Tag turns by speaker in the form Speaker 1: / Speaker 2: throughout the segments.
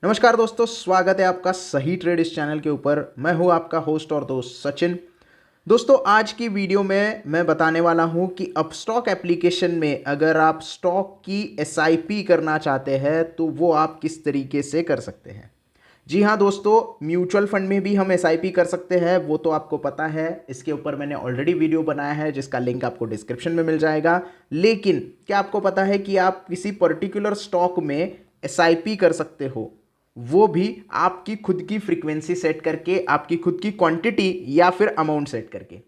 Speaker 1: नमस्कार दोस्तों, स्वागत है आपका सही ट्रेड इस चैनल के ऊपर। मैं हूं आपका होस्ट और दोस्त सचिन। दोस्तों, आज की वीडियो में मैं बताने वाला हूं कि अपस्टॉक एप्लीकेशन में अगर आप स्टॉक की एसआईपी करना चाहते हैं तो वो आप किस तरीके से कर सकते हैं। जी हाँ दोस्तों, म्यूचुअल फंड में भी हम एसआईपी कर सकते हैं, वो तो आपको पता है। इसके ऊपर मैंने ऑलरेडी वीडियो बनाया है जिसका लिंक आपको डिस्क्रिप्शन में मिल जाएगा। लेकिन क्या आपको पता है कि आप किसी पर्टिकुलर स्टॉक में एसआईपी कर सकते हो, वो भी आपकी खुद की फ्रीक्वेंसी सेट करके, आपकी खुद की क्वांटिटी या फिर अमाउंट सेट करके।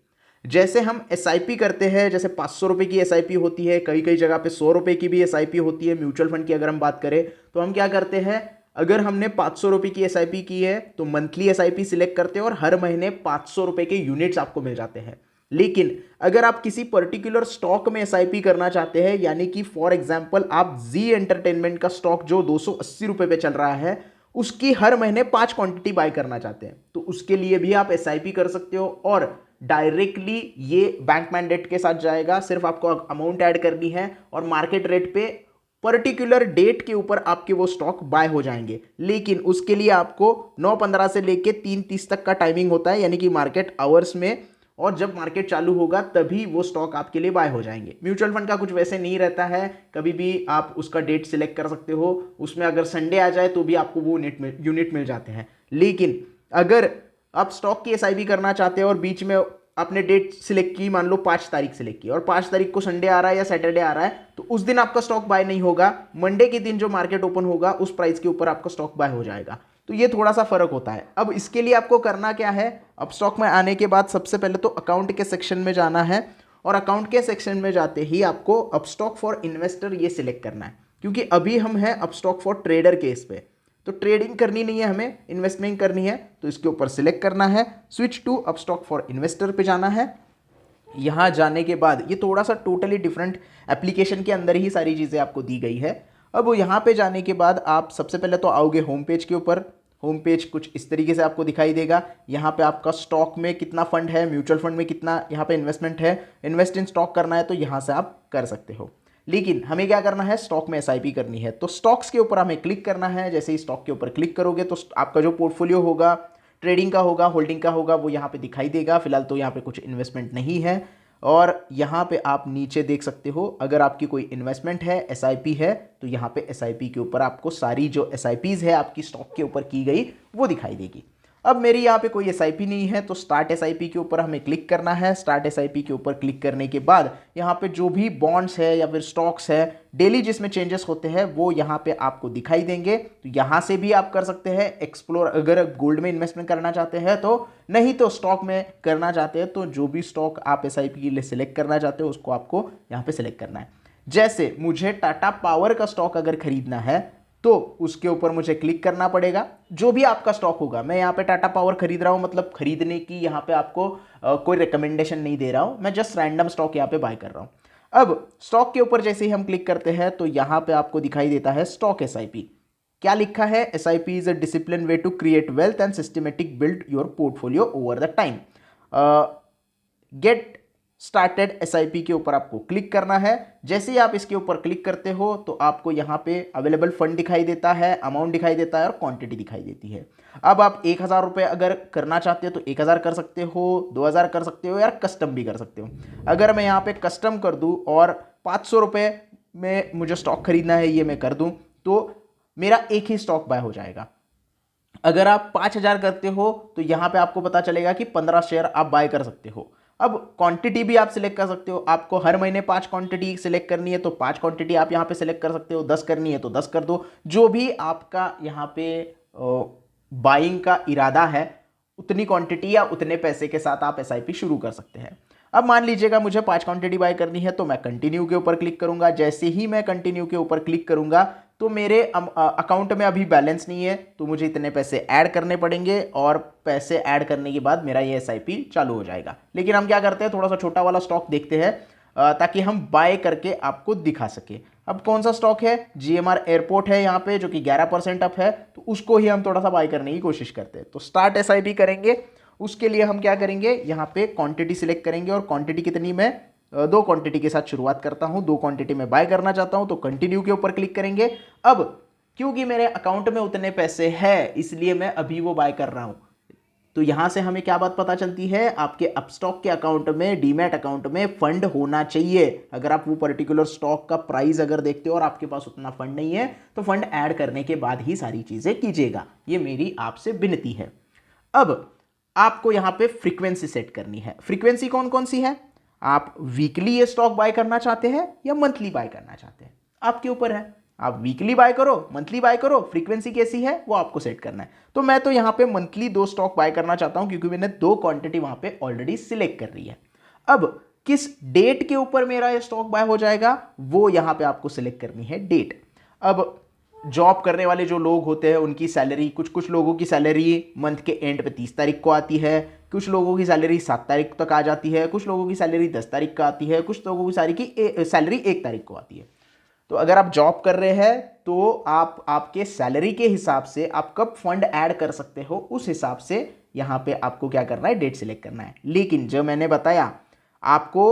Speaker 1: जैसे हम एसआईपी करते हैं, जैसे 500 रुपये की एसआईपी होती है, कई कई जगह पे 100 रुपये की भी एसआईपी होती है। म्यूचुअल फंड की अगर हम बात करें तो हम क्या करते हैं, अगर हमने 500 रुपये की एसआईपी की है तो मंथली एसआईपी सिलेक्ट करते हैं और हर महीने 500 रुपये के यूनिट्स आपको मिल जाते हैं। लेकिन अगर आप किसी पर्टिकुलर स्टॉक में एसआईपी करना चाहते हैं, यानी कि फॉर एग्जांपल आप जी एंटरटेनमेंट का स्टॉक जो 280 रुपये पे चल रहा है, उसकी हर महीने 5 क्वांटिटी बाय करना चाहते हैं, तो उसके लिए भी आप एसआईपी कर सकते हो और डायरेक्टली ये बैंक मैंडेट के साथ जाएगा। सिर्फ आपको अमाउंट ऐड करनी है और मार्केट रेट पे पर्टिकुलर डेट के ऊपर आपके वो स्टॉक बाय हो जाएंगे। लेकिन उसके लिए आपको 9:15 से लेके 3:30 तक का टाइमिंग होता है, यानी कि मार्केट आवर्स में, और जब मार्केट चालू होगा तभी वो स्टॉक आपके लिए बाय हो जाएंगे। म्यूचुअल फंड का कुछ वैसे नहीं रहता है, कभी भी आप उसका डेट सिलेक्ट कर सकते हो। उसमें अगर संडे आ जाए तो भी आपको वो यूनिट मिल जाते हैं। लेकिन अगर आप स्टॉक की एसआईपी करना चाहते हो और बीच में आपने डेट सिलेक्ट की, मान लो 5 तारीख सिलेक्ट की और 5 तारीख को संडे आ रहा है या सैटरडे आ रहा है, तो उस दिन आपका स्टॉक बाय नहीं होगा। मंडे के दिन जो मार्केट ओपन होगा उस प्राइस के ऊपर आपका स्टॉक बाय हो जाएगा। तो ये थोड़ा सा फर्क होता है। अब इसके लिए आपको करना क्या है, अब स्टॉक में आने के बाद सबसे पहले तो अकाउंट के सेक्शन में जाना है और अकाउंट के सेक्शन में जाते ही आपको अपस्टॉक फॉर इन्वेस्टर ये सिलेक्ट करना है, क्योंकि अभी हम हैं अपस्टॉक फॉर ट्रेडर केस पे। तो ट्रेडिंग करनी नहीं है, हमें इन्वेस्टमेंट करनी है, तो इसके ऊपर सिलेक्ट करना है। Switch to Upstox for investor पे जाना है। यहाँ जाने के बाद ये थोड़ा सा टोटली डिफरेंट एप्लीकेशन के अंदर ही सारी चीज़ें आपको दी गई है। अब यहाँ पे जाने के बाद आप सबसे पहले तो आओगे होम पेज के ऊपर। होम पेज कुछ इस तरीके से आपको दिखाई देगा। यहाँ पे आपका स्टॉक में कितना फंड है, म्यूचुअल फंड में कितना यहाँ पे इन्वेस्टमेंट है, इन्वेस्ट इन स्टॉक करना है तो यहाँ से आप कर सकते हो। लेकिन हमें क्या करना है, स्टॉक में एसआईपी करनी है, तो स्टॉक्स के ऊपर हमें क्लिक करना है। जैसे ही स्टॉक के ऊपर क्लिक करोगे तो आपका जो पोर्टफोलियो होगा, ट्रेडिंग का होगा, होल्डिंग का होगा, वो यहाँ पे दिखाई देगा। फिलहाल तो यहाँ पे कुछ इन्वेस्टमेंट नहीं है। और यहाँ पे आप नीचे देख सकते हो, अगर आपकी कोई इन्वेस्टमेंट है, एसआईपी है, तो यहाँ पे एसआईपी के ऊपर आपको सारी जो एसआईपीज है आपकी स्टॉक के ऊपर की गई वो दिखाई देगी। अब मेरी यहाँ पे कोई एसआईपी नहीं है तो स्टार्ट एसआईपी के ऊपर हमें क्लिक करना है। स्टार्ट एसआईपी के ऊपर क्लिक करने के बाद यहाँ पे जो भी बॉन्ड्स है या फिर स्टॉक्स है, डेली जिसमें चेंजेस होते हैं वो यहाँ पे आपको दिखाई देंगे। तो यहाँ से भी आप कर सकते हैं एक्सप्लोर, अगर गोल्ड में इन्वेस्टमेंट करना चाहते हैं तो, नहीं तो स्टॉक में करना चाहते हैं तो जो भी स्टॉक आप एसआईपी के लिए सिलेक्ट करना चाहते हो उसको आपको यहाँ पे सिलेक्ट करना है। जैसे मुझे टाटा पावर का स्टॉक अगर खरीदना है तो उसके ऊपर मुझे क्लिक करना पड़ेगा। जो भी आपका स्टॉक होगा, मैं यहाँ पे टाटा पावर खरीद रहा हूँ, मतलब खरीदने की यहाँ पे आपको कोई रिकमेंडेशन नहीं दे रहा हूँ, मैं जस्ट रैंडम स्टॉक यहाँ पे बाय कर रहा हूँ। अब स्टॉक के ऊपर जैसे ही हम क्लिक करते हैं तो यहाँ पे आपको दिखाई देता है स्टॉक एसआईपी। क्या लिखा है, SIP is a discipline way to create wealth and systematic build your portfolio over the time. Get started SIP के ऊपर आपको क्लिक करना है। जैसे ही आप इसके ऊपर क्लिक करते हो तो आपको यहाँ पे अवेलेबल फंड दिखाई देता है, अमाउंट दिखाई देता है और क्वांटिटी दिखाई देती है। अब आप 1000 रुपये अगर करना चाहते हो तो 1000 कर सकते हो, 2000 कर सकते हो, या कस्टम भी कर सकते हो। अगर मैं यहाँ पे कस्टम कर दूँ और 500 रुपये में मुझे स्टॉक खरीदना है, ये मैं कर दूँ, तो मेरा एक ही स्टॉक बाय हो जाएगा। अगर आप 5000 करते हो तो यहाँ पे आपको पता चलेगा कि 15 शेयर आप बाय कर सकते हो। अब क्वांटिटी भी आप सिलेक्ट कर सकते हो, आपको हर महीने 5 क्वांटिटी सिलेक्ट करनी है तो 5 क्वांटिटी आप यहाँ पे सिलेक्ट कर सकते हो, 10 करनी है तो 10 कर दो। जो भी आपका यहाँ पे बाइंग का इरादा है, उतनी क्वांटिटी या उतने पैसे के साथ आप एसआईपी शुरू कर सकते हैं। अब मान लीजिएगा मुझे 5 क्वांटिटी बाय करनी है तो मैं कंटिन्यू के ऊपर क्लिक करूंगा। जैसे ही मैं कंटिन्यू के ऊपर क्लिक करूंगा तो मेरे अकाउंट में अभी बैलेंस नहीं है तो मुझे इतने पैसे ऐड करने पड़ेंगे और पैसे ऐड करने के बाद मेरा ये एसआईपी चालू हो जाएगा। लेकिन हम क्या करते हैं, थोड़ा सा छोटा वाला स्टॉक देखते हैं ताकि हम बाय करके आपको दिखा सके। अब कौन सा स्टॉक है, जीएमआर एयरपोर्ट है यहाँ पे, जो कि 11% अप है, तो उसको ही हम थोड़ा सा बाय करने की कोशिश करते हैं। तो स्टार्ट एसआईपी करेंगे, उसके लिए हम क्या करेंगे, यहाँ पे क्वांटिटी सिलेक्ट करेंगे और क्वांटिटी कितनी, मैं 2 क्वांटिटी के साथ शुरुआत करता हूँ। 2 क्वांटिटी में बाय करना चाहता हूँ तो कंटिन्यू के ऊपर क्लिक करेंगे। अब क्योंकि मेरे अकाउंट में उतने पैसे हैं इसलिए मैं अभी वो बाय कर रहा हूं। तो यहां से हमें क्या बात पता चलती है, आपके अपस्टॉक के अकाउंट में, डीमैट अकाउंट में फंड होना चाहिए। अगर आप वो पर्टिकुलर स्टॉक का प्राइस अगर देखते हो और आपके पास उतना फंड नहीं है तो फंड ऐड करने के बाद ही सारी चीजें कीजिएगा। ये मेरी आपसे विनती है। अब आपको यहां पे फ्रीक्वेंसी सेट करनी है। फ्रीक्वेंसी कौन कौन सी है, आप वीकली ये स्टॉक बाय करना चाहते हैं या मंथली बाय करना चाहते हैं, आपके ऊपर है। आप वीकली बाय करो, मंथली बाय करो, फ्रीक्वेंसी कैसी है वो आपको सेट करना है। तो मैं तो यहां पे मंथली 2 स्टॉक बाय करना चाहता हूं क्योंकि मैंने 2 क्वांटिटी वहां पे ऑलरेडी सिलेक्ट कर रही है। अब किस डेट के ऊपर मेरा ये स्टॉक बाय हो जाएगा वो यहां पे आपको सिलेक्ट करनी है डेट। अब जॉब करने वाले जो लोग होते हैं उनकी सैलरी, कुछ कुछ लोगों की सैलरी मंथ के एंड पे 30 तारीख को आती है, कुछ लोगों की सैलरी 7 तारीख तक आ जाती है, कुछ लोगों की सैलरी 10 तारीख को आती है, कुछ लोगों की सैलरी 1 तारीख को आती है। तो अगर आप जॉब कर रहे हैं तो आप आपके सैलरी के हिसाब से आप कब फंड ऐड कर सकते हो उस हिसाब से यहाँ पे आपको क्या करना है, डेट सिलेक्ट करना है। लेकिन जो मैंने बताया आपको,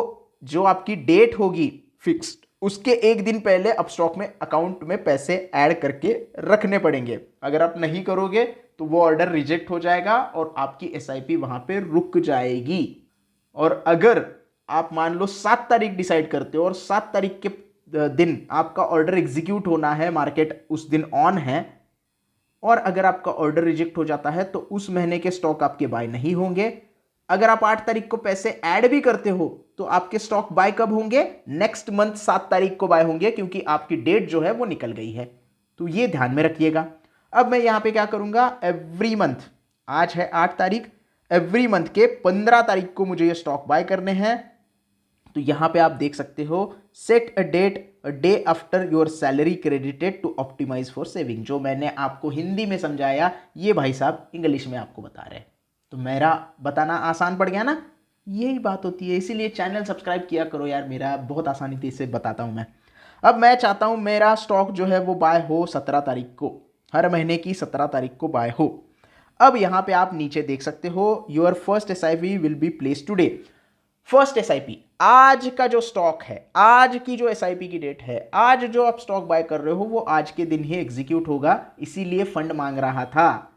Speaker 1: जो आपकी डेट होगी फिक्स्ड, उसके एक दिन पहले अपस्टॉक में अकाउंट में पैसे ऐड करके रखने पड़ेंगे। अगर आप नहीं करोगे तो वो ऑर्डर रिजेक्ट हो जाएगा और आपकी एसआईपी वहां पे रुक जाएगी। और अगर आप मान लो 7 तारीख डिसाइड करते हो और 7 तारीख के दिन आपका ऑर्डर एग्जीक्यूट होना है, मार्केट उस दिन ऑन है, और अगर आपका ऑर्डर रिजेक्ट हो जाता है तो उस महीने के स्टॉक आपके बाय नहीं होंगे। अगर आप 8 तारीख को पैसे ऐड भी करते हो तो आपके स्टॉक बाय कब होंगे, नेक्स्ट मंथ 7 तारीख को बाय होंगे क्योंकि आपकी डेट जो है वो निकल गई है। तो ये ध्यान में रखिएगा। अब मैं यहां पे क्या करूंगा, एवरी मंथ, आज है 8 तारीख, एवरी मंथ के 15 तारीख को मुझे ये स्टॉक बाय करने हैं। तो यहां पे आप देख सकते हो, set a date a day after your salary credited to optimize for saving. जो मैंने आपको हिंदी में समझाया ये भाई साहब इंग्लिश में आपको बता रहे हैं। तो मेरा बताना आसान पड़ गया ना, यही बात होती है। इसीलिए चैनल सब्सक्राइब किया करो यार मेरा, बहुत आसानी से बताता हूं मैं। अब मैं चाहता हूं मेरा स्टॉक जो है वो बाय हो 17 तारीख को, हर महीने की 17 तारीख को बाय हो। अब यहां पे आप नीचे देख सकते हो, your first SIP will B place today. First SIP, आज का जो स्टॉक है, आज की जो एसआईपी की डेट है, आज जो आप स्टॉक बाय कर रहे हो वो आज के दिन ही एग्जीक्यूट होगा, इसीलिए फंड मांग रहा था।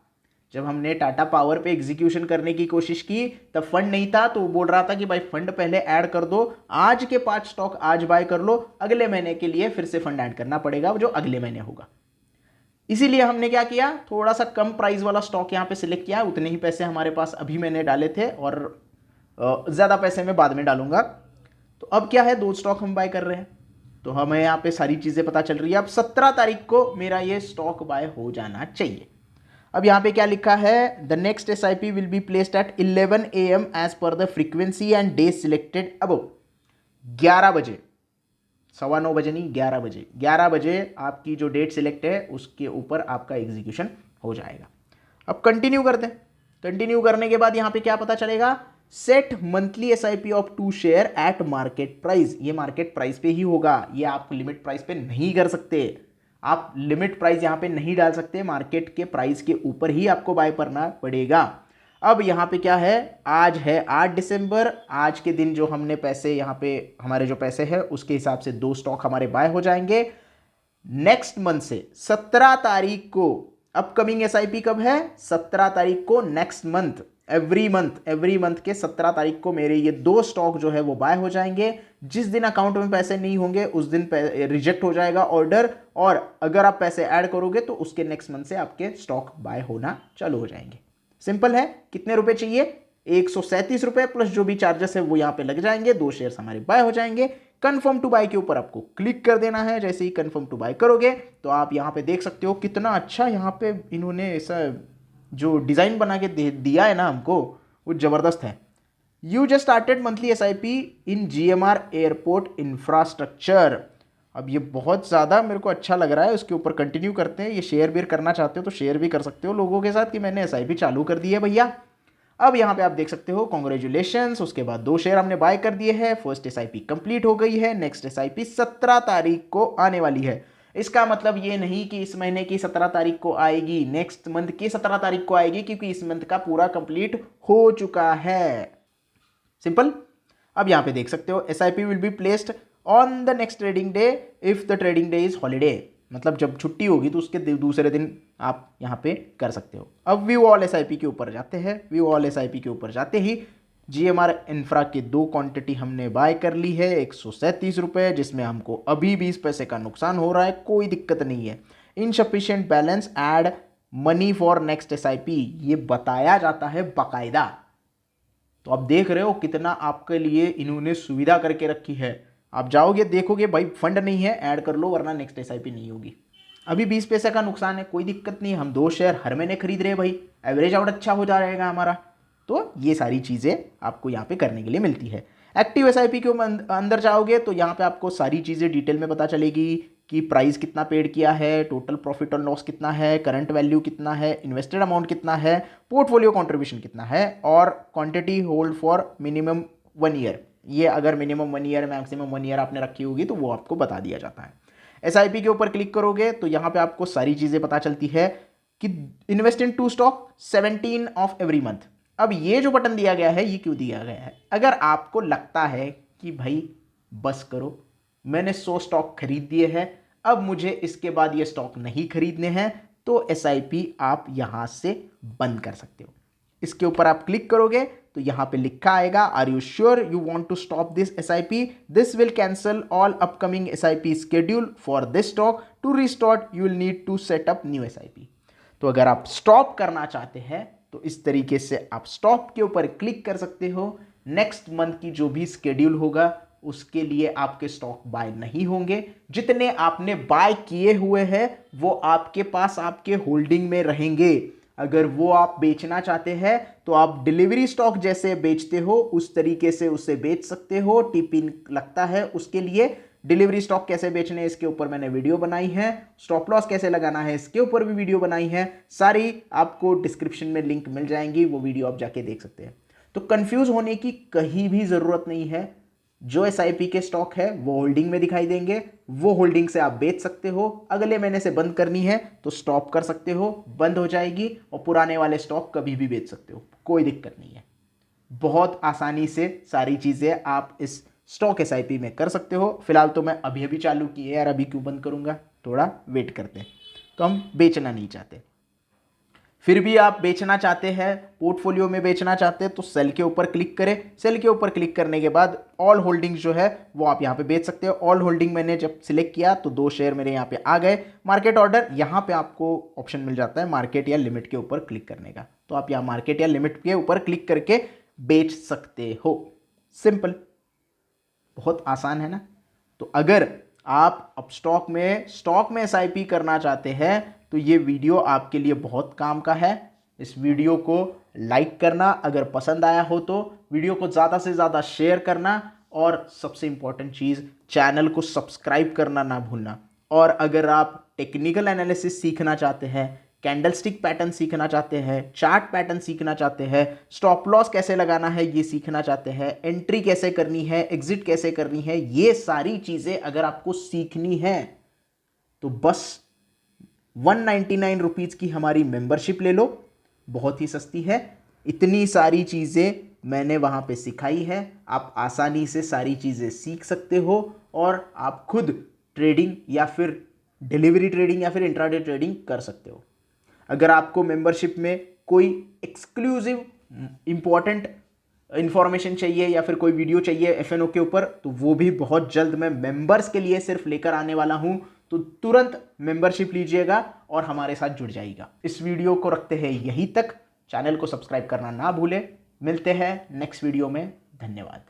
Speaker 1: जब हमने टाटा पावर पे एग्जीक्यूशन करने की कोशिश की तब फंड नहीं था, तो वो बोल रहा था कि भाई फंड पहले ऐड कर दो, आज के 5 स्टॉक आज बाय कर लो, अगले महीने के लिए फिर से फंड ऐड करना पड़ेगा जो अगले महीने होगा। इसीलिए हमने क्या किया, थोड़ा सा कम प्राइस वाला स्टॉक यहाँ पे सिलेक्ट किया। उतने ही पैसे हमारे पास अभी मैंने डाले थे और ज़्यादा पैसे मैं बाद में डालूंगा। तो अब क्या है, 2 स्टॉक हम बाय कर रहे हैं, तो हमें यहाँ पे सारी चीज़ें पता चल रही है। अब 17 तारीख को मेरा ये स्टॉक बाय हो जाना चाहिए। अब यहाँ पे क्या लिखा है, the next SIP will be placed at 11 AM as per the frequency and day selected. अब 11 बजे, 9:15 बजे नहीं, 11 बजे, 11 बजे आपकी जो डेट सिलेक्ट है उसके ऊपर आपका एग्जीक्यूशन हो जाएगा। अब कंटिन्यू करते हैं। कंटिन्यू करने के बाद यहाँ पे क्या पता चलेगा, set monthly SIP of 2 share eight market price. ये मार्केट प्राइस पे ही होगा, ये आप लिमिट प्राइस पे नहीं कर सकते। आप लिमिट प्राइस यहां पे नहीं डाल सकते, मार्केट के प्राइस के ऊपर ही आपको बाय करना पड़ेगा। अब यहां पे क्या है, आज है 8 दिसंबर, आज के दिन जो हमने पैसे यहां पे हमारे जो पैसे हैं उसके हिसाब से 2 स्टॉक हमारे बाय हो जाएंगे। नेक्स्ट मंथ से 17 तारीख को, अपकमिंग एसआईपी कब है, 17 तारीख को नेक्स्ट मंथ, एवरी मंथ के 17 तारीख को मेरे ये 2 स्टॉक जो है वो बाय हो जाएंगे। जिस दिन अकाउंट में पैसे नहीं होंगे उस दिन रिजेक्ट हो जाएगा ऑर्डर, और अगर आप पैसे ऐड करोगे तो उसके नेक्स्ट मंथ से आपके स्टॉक बाय होना चालू हो जाएंगे। सिंपल है। कितने रुपए चाहिए, 137 रुपए प्लस जो भी चार्जेस है वो यहाँ पे लग जाएंगे, 2 शेयर्स हमारे बाय हो जाएंगे। कंफर्म टू बाय के ऊपर आपको क्लिक कर देना है। जैसे ही कंफर्म टू बाय करोगे तो आप यहाँ पे देख सकते हो कितना अच्छा यहाँ पे इन्होंने ऐसा जो डिज़ाइन बना के दिया है ना हमको, वो ज़बरदस्त है। You just started monthly SIP in GMR airport infrastructure. अब ये बहुत ज़्यादा मेरे को अच्छा लग रहा है, उसके ऊपर कंटिन्यू करते हैं। ये शेयर भी करना चाहते हो तो शेयर भी कर सकते हो लोगों के साथ कि मैंने एसआईपी चालू कर दी है भैया। अब यहाँ पे आप देख सकते हो कॉन्ग्रेचुलेशंस, उसके बाद 2 शेयर हमने बाय कर दिए हैं। फर्स्ट एसआईपी कंप्लीट हो गई है। नेक्स्ट एसआईपी 17 तारीख को आने वाली है। इसका मतलब ये नहीं कि इस महीने की 17 तारीख को आएगी, नेक्स्ट मंथ की 17 तारीख को आएगी, क्योंकि इस मंथ का पूरा कंप्लीट हो चुका है। सिंपल। अब यहां पे देख सकते हो SIP will be placed on the next trading day if the trading day is holiday. मतलब जब छुट्टी होगी तो उसके दूसरे दिन आप यहाँ पे कर सकते हो। अब व्यू ऑल एसआईपी के ऊपर जाते हैं। व्यू ऑल एसआईपी के ऊपर जाते ही GMR इंफ्रा की 2 क्वांटिटी हमने बाय कर ली है 137 रुपये, जिसमें हमको अभी 20 पैसे का नुकसान हो रहा है, कोई दिक्कत नहीं है। Insufficient balance, add money for next SIP, ये बताया जाता है बाकायदा। तो आप देख रहे हो कितना आपके लिए इन्होंने सुविधा करके रखी है। आप जाओगे देखोगे भाई फंड नहीं है, ऐड कर लो वरना नेक्स्ट एसआईपी नहीं होगी। अभी 20 पैसे का नुकसान है, कोई दिक्कत नहीं है, हम 2 शेयर हर महीने खरीद रहे हैं भाई, एवरेज आउट अच्छा हो जाएगा हमारा। तो ये सारी चीज़ें आपको यहाँ पे करने के लिए मिलती है। एक्टिव एसआईपी के अंदर जाओगे तो यहाँ पे आपको सारी चीज़ें डिटेल में पता चलेगी कि प्राइस कितना पेड किया है, टोटल प्रॉफिट और लॉस कितना है, करंट वैल्यू कितना है, इन्वेस्टेड अमाउंट कितना है, पोर्टफोलियो कंट्रीब्यूशन कितना है, और quantity hold for minimum 1 year. ये अगर मिनिमम 1 ईयर मैक्सिमम 1 ईयर आपने रखी होगी तो वो आपको बता दिया जाता है। एसआईपी के ऊपर क्लिक करोगे तो यहाँ पे आपको सारी चीज़ें पता चलती है कि invest in 2 stock 17 of every month. अब ये जो बटन दिया गया है ये क्यों दिया गया है? अगर आपको लगता है कि भाई बस करो, मैंने 100 स्टॉक खरीद दिए हैं, अब मुझे इसके बाद ये स्टॉक नहीं खरीदने हैं, तो एसआईपी आप यहां से बंद कर सकते हो। इसके ऊपर आप क्लिक करोगे तो यहां पे लिखा आएगा, are you sure you want to stop this SIP, this will cancel all upcoming SIP schedule for this stock, to restart you will need to set up new SIP. तो अगर आप स्टॉप करना चाहते हैं तो इस तरीके से आप स्टॉप के ऊपर क्लिक कर सकते हो। नेक्स्ट मंथ की जो भी स्केड्यूल होगा उसके लिए आपके स्टॉक बाय नहीं होंगे। जितने आपने बाय किए हुए हैं वो आपके पास आपके होल्डिंग में रहेंगे। अगर वो आप बेचना चाहते हैं तो आप डिलीवरी स्टॉक जैसे बेचते हो उस तरीके से उसे बेच सकते हो। टिपिन लगता है उसके लिए। डिलीवरी स्टॉक कैसे बेचने इसके ऊपर मैंने वीडियो बनाई है, स्टॉप लॉस कैसे लगाना है इसके ऊपर भी वीडियो बनाई है, सारी आपको डिस्क्रिप्शन में लिंक मिल जाएंगी, वो वीडियो आप जाके देख सकते हैं। तो कंफ्यूज होने की कहीं भी जरूरत नहीं है। जो एसआईपी के स्टॉक है वो होल्डिंग में दिखाई देंगे, वो होल्डिंग से आप बेच सकते हो। अगले महीने से बंद करनी है तो स्टॉप कर सकते हो, बंद हो जाएगी, और पुराने वाले स्टॉक कभी भी बेच सकते हो, कोई दिक्कत नहीं है। बहुत आसानी से सारी चीजें आप इस स्टॉक एसआईपी में कर सकते हो। फिलहाल तो मैं अभी अभी चालू की है यार, अभी क्यों बंद करूंगा, थोड़ा वेट करते हैं। तो हम बेचना नहीं चाहते, फिर भी आप बेचना चाहते हैं, पोर्टफोलियो में बेचना चाहते हैं तो सेल के ऊपर क्लिक करें। सेल के ऊपर क्लिक करने के बाद ऑल होल्डिंग जो है वो आप यहाँ पे बेच सकते हो। ऑल होल्डिंग मैंने जब सिलेक्ट किया तो 2 शेयर मेरे यहाँ पे आ गए। मार्केट ऑर्डर, यहाँ पे आपको ऑप्शन मिल जाता है मार्केट या लिमिट के ऊपर क्लिक करने का, तो आप यहाँ मार्केट या लिमिट के ऊपर क्लिक करके बेच सकते हो। सिंपल, बहुत आसान है ना। तो अगर आप अब स्टॉक में एसआईपी करना चाहते हैं तो ये वीडियो आपके लिए बहुत काम का है। इस वीडियो को लाइक करना, अगर पसंद आया हो तो वीडियो को ज़्यादा से ज़्यादा शेयर करना, और सबसे इंपॉर्टेंट चीज़ चैनल को सब्सक्राइब करना ना भूलना। और अगर आप टेक्निकल एनालिसिस सीखना चाहते हैं, कैंडलस्टिक पैटर्न सीखना चाहते हैं, चार्ट पैटर्न सीखना चाहते हैं, स्टॉप लॉस कैसे लगाना है ये सीखना चाहते हैं, एंट्री कैसे करनी है, एग्जिट कैसे करनी है, ये सारी चीज़ें अगर आपको सीखनी है तो बस 199 रुपीज़ की हमारी मेंबरशिप ले लो, बहुत ही सस्ती है। इतनी सारी चीज़ें मैंने वहाँ पे सिखाई है, आप आसानी से सारी चीज़ें सीख सकते हो और आप खुद ट्रेडिंग या फिर डिलीवरी ट्रेडिंग या फिर इंट्राडे ट्रेडिंग कर सकते हो। अगर आपको मेंबरशिप में कोई एक्सक्लूसिव इंपॉर्टेंट इंफॉर्मेशन चाहिए या फिर कोई वीडियो चाहिए एफएनओ के ऊपर, तो वो भी बहुत जल्द मैं मेंबर्स के लिए सिर्फ लेकर आने वाला हूं। तो तुरंत मेंबरशिप लीजिएगा और हमारे साथ जुड़ जाइएगा। इस वीडियो को रखते हैं यहीं तक। चैनल को सब्सक्राइब करना ना भूलें। मिलते हैं नेक्स्ट वीडियो में। धन्यवाद।